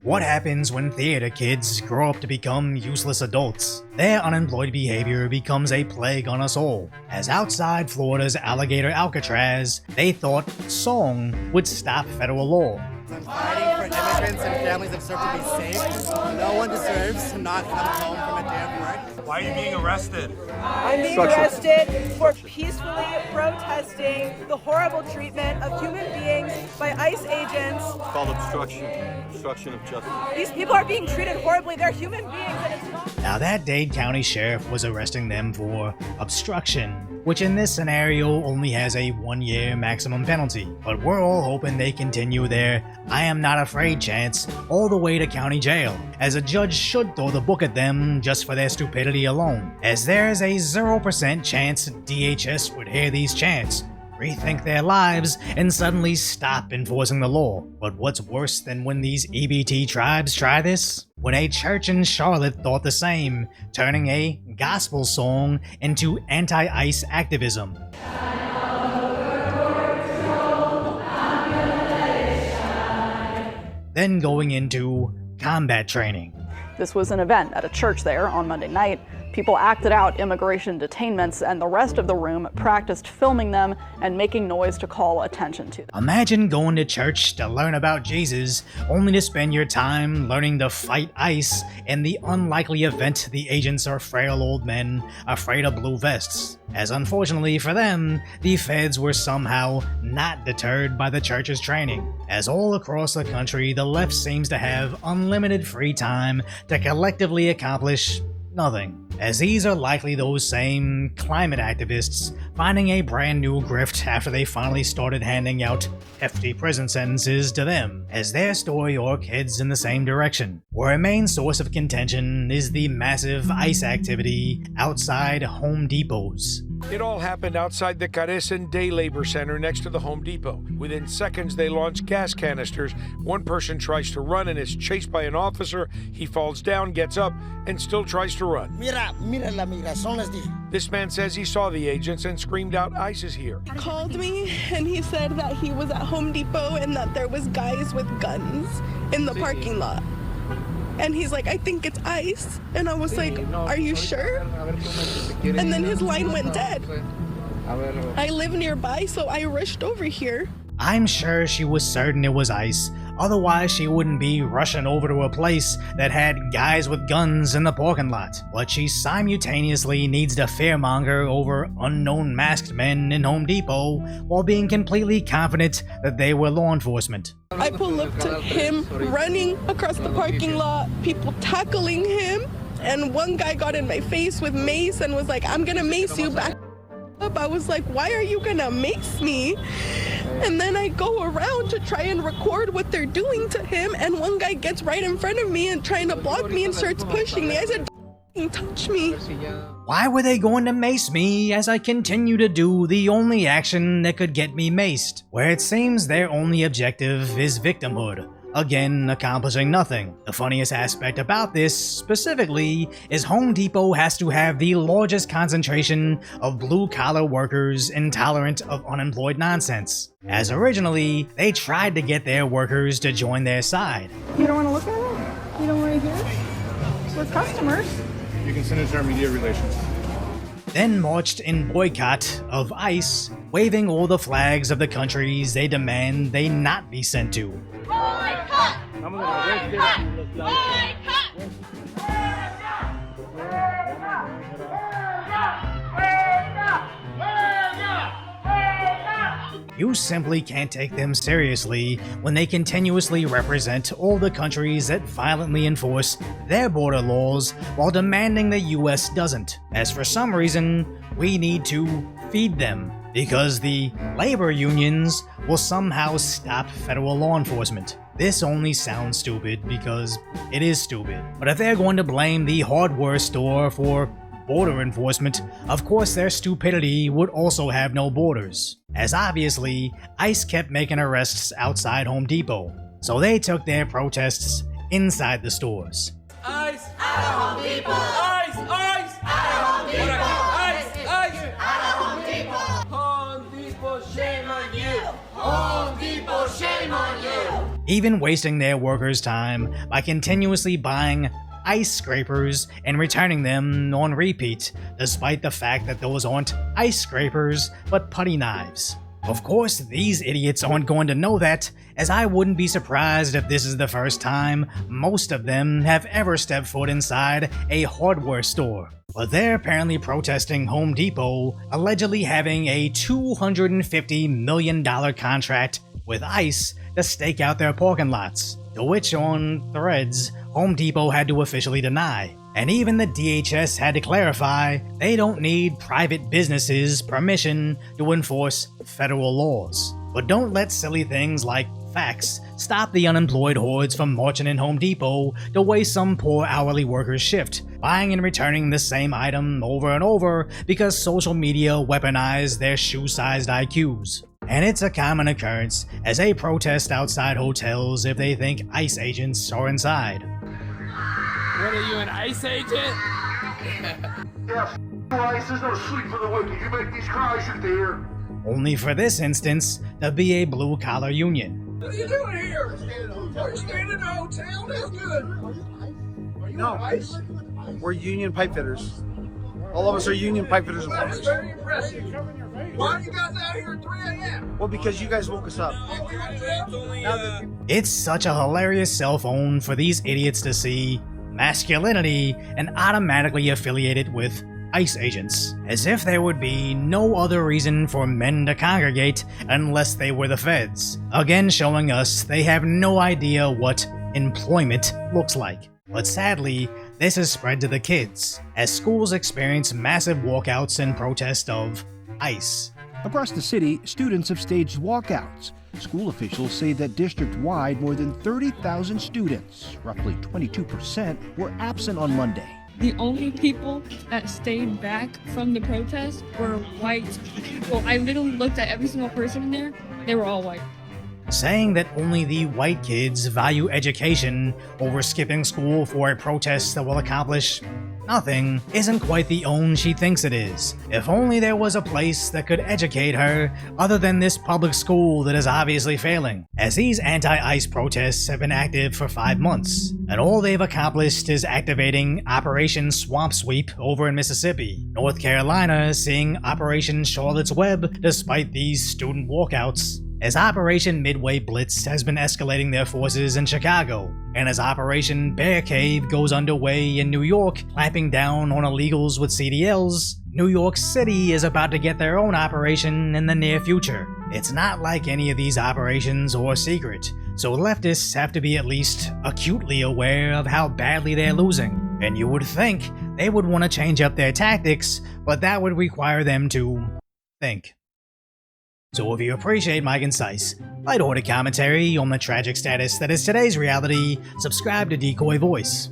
What happens when theater kids grow up to become useless adults? Their unemployed behavior becomes a plague on us all. As outside Florida's alligator Alcatraz, they thought song would stop federal law. I'm fighting for immigrants and families that deserve to be safe. No one deserves to not come home from a day of work. Why are you being arrested? I'm being arrested for peacefully protesting the horrible treatment of human beings by ICE agents. It's called obstruction of justice. These people are being treated horribly. They're human beings and it's not. Now that Dade County Sheriff was arresting them for obstruction, which in this scenario only has a 1-year maximum penalty. But we're all hoping they continue their I am not afraid chants all the way to county jail, as a judge should throw the book at them just for their stupidity alone, as there's a 0% chance DHS would hear these chants, rethink their lives, and suddenly stop enforcing the law. But what's worse than when these EBT tribes try this? When a church in Charlotte thought the same, turning a gospel song into anti-ICE activism. Then going into combat training. This was an event at a church there on Monday night. People acted out immigration detainments, and the rest of the room practiced filming them and making noise to call attention to them. Imagine going to church to learn about Jesus, only to spend your time learning to fight ICE in the unlikely event the agents are frail old men afraid of blue vests. As unfortunately for them, the feds were somehow not deterred by the church's training. As all across the country, the left seems to have unlimited free time to collectively accomplish nothing, as these are likely those same climate activists finding a brand new grift after they finally started handing out hefty prison sentences to them, as their story arc heads in the same direction, where a main source of contention is the massive ICE activity outside Home Depots. It all happened outside the Carecen Day Labor Center next to the Home Depot. Within seconds, they launch gas canisters. One person tries to run and is chased by an officer. He falls down, gets up, and still tries to run. Mira la migración les dije. This man says he saw the agents and screamed out, ICE is here. He called me and he said that he was at Home Depot and that there was guys with guns in the parking lot. And he's like, I think it's ICE. And I was like, are you sure? And then his line went dead. I live nearby, so I rushed over here. I'm sure she was certain it was ICE, otherwise she wouldn't be rushing over to a place that had guys with guns in the parking lot. But she simultaneously needs to fearmonger over unknown masked men in Home Depot while being completely confident that they were law enforcement. I pull up to him running across the parking lot, people tackling him, and one guy got in my face with mace and was like, I'm gonna mace you back up. I was like, why are you gonna mace me? And then I go around to try and record what they're doing to him, and one guy gets right in front of me and trying to block me and starts pushing me. I said, don't touch me. Why were they going to mace me as I continue to do the only action that could get me maced? Where it seems their only objective is victimhood, again accomplishing nothing. The funniest aspect about this, specifically, is Home Depot has to have the largest concentration of blue-collar workers intolerant of unemployed nonsense, as originally, they tried to get their workers to join their side. You don't want to look at it? You don't want to hear it? We're customers. You can send it to our media relations. Then marched in boycott of ICE, waving all the flags of the countries they demand they not be sent to. Boycott! Boycott! Boycott! You simply can't take them seriously when they continuously represent all the countries that violently enforce their border laws while demanding the US doesn't, as for some reason, we need to feed them, because the labor unions will somehow stop federal law enforcement. This only sounds stupid because it is stupid. But if they're going to blame the hardware store for border enforcement, of course their stupidity would also have no borders, as obviously ICE kept making arrests outside Home Depot, so they took their protests inside the stores. ICE out of Home Depot! ICE! ICE out of Home Depot! ICE! ICE out of Home Depot! Home Depot, shame on you! Home Depot, shame on you! even wasting their workers' time by continuously buying ice scrapers and returning them on repeat, despite the fact that those aren't ice scrapers but putty knives. Of course, these idiots aren't going to know that, as I wouldn't be surprised if this is the first time most of them have ever stepped foot inside a hardware store. But they're apparently protesting Home Depot allegedly having a $250 million contract with ICE to stake out their parking lots, to which on Threads, Home Depot had to officially deny. And even the DHS had to clarify they don't need private businesses' permission to enforce federal laws. But don't let silly things like facts stop the unemployed hordes from marching in Home Depot to waste some poor hourly worker's shift, buying and returning the same item over and over because social media weaponized their shoe-sized IQs. And it's a common occurrence as they protest outside hotels if they think ICE agents are inside. What are you, an ICE agent? Yeah, ICE, there's no sleep for the wicked. You make these cries, you dare. Only for this instance to be a blue-collar union. What are you doing here? Are you staying in a hotel? That's good. Are you No. on ICE? We're union pipe fitters. All of us are union pipe fitters and That's plumbers. very impressive. Why are you guys out here at 3 a.m.? Well, because you guys woke us up. It's such a hilarious cell phone for these idiots to see masculinity and automatically affiliate it with ICE agents, as if there would be no other reason for men to congregate unless they were the feds, again showing us they have no idea what employment looks like. But sadly, this has spread to the kids, as schools experience massive walkouts in protest of ICE. Across the city, students have staged walkouts. School officials say that district-wide, more than 30,000 students, roughly 22%, were absent on Monday. The only people that stayed back from the protest were white people. I literally looked at every single person in there. They were all white. Saying that only the white kids value education over skipping school for a protest that will accomplish nothing isn't quite the own she thinks it is. If only there was a place that could educate her other than this public school that is obviously failing, as these anti-ICE protests have been active for 5 months, and all they've accomplished is activating Operation Swamp Sweep over in Mississippi, North Carolina seeing Operation Charlotte's Web despite these student walkouts, as Operation Midway Blitz has been escalating their forces in Chicago, and as Operation Bear Cave goes underway in New York, clamping down on illegals with CDLs, New York City is about to get their own operation in the near future. It's not like any of these operations are secret, so leftists have to be at least acutely aware of how badly they're losing. And you would think they would want to change up their tactics, but that would require them to think. So if you appreciate my concise, light-hearted commentary on the tragic status that is today's reality, subscribe to Decoy Voice.